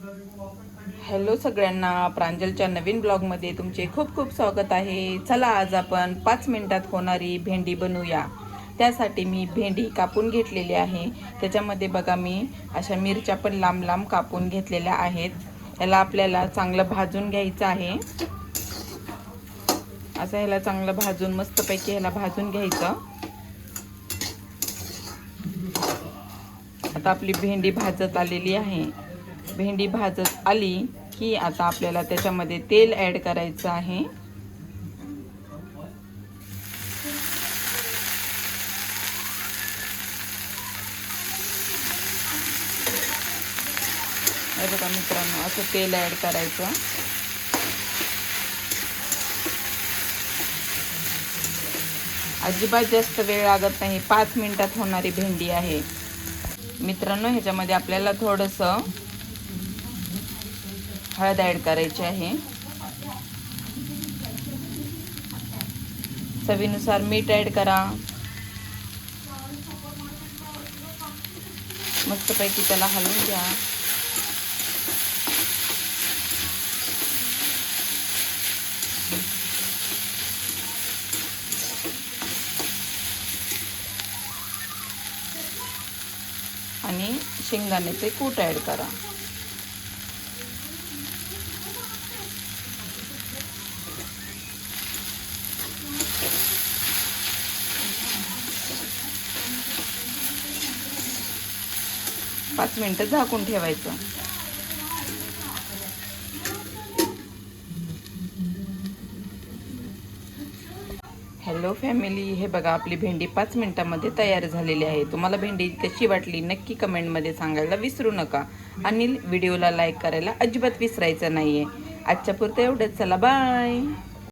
Hello सगळ्यांना, प्रांजलच्या नवीन ब्लॉगमध्ये तुमचे खूप खूप स्वागत आहे। चला आज आपण 5 मिनिटात होणारी भेंडी बनवूया। त्यासाठी मी भेंडी कापून घेतलेली आहे। त्याच्यामध्ये बघा मी अशा मिरच्या पण लांब लांब कापून घेतलेल्या आहेत। याला आपल्याला चांगलं भाजून घ्यायचं आहे। असं ह्याला चांगलं भाजून मस्तपैकी ह्याला भाजून घ्यायचं। आता आपली भेंडी भाजत आलेली आहे। भेंडी भाजत आली की आता आपल्याला त्याच्यामध्ये तेल ॲड करायचं आहे। हे बघा मित्रांनो, असं तेल ॲड करायचं। अजिबात जास्त वेळ लागत नाही, 5 मिनिटात होणारी भेंडी आहे मित्रांनो। ह्याच्यामध्ये आपल्याला थोडंसं हळद ॲड करायची आहे, चवीनुसार मीठ ॲड करा। मस्तपैकी त्याला हलवून घ्या। आणि शेंगदाण्याचे कूट ॲड करा। पाच मिनिटं झाकून ठेवायचं। हॅलो फॅमिली, हे बघा आपली भेंडी 5 मिनिटांमध्ये तयार झालेली आहे। तुम्हाला भेंडी कशी वाटली नक्की कमेंटमध्ये सांगायला विसरू नका। आणि व्हिडिओला लाईक करायला अजिबात विसरायचं नाहीये। आजच्या पुरतं एवढंच, चला बाय।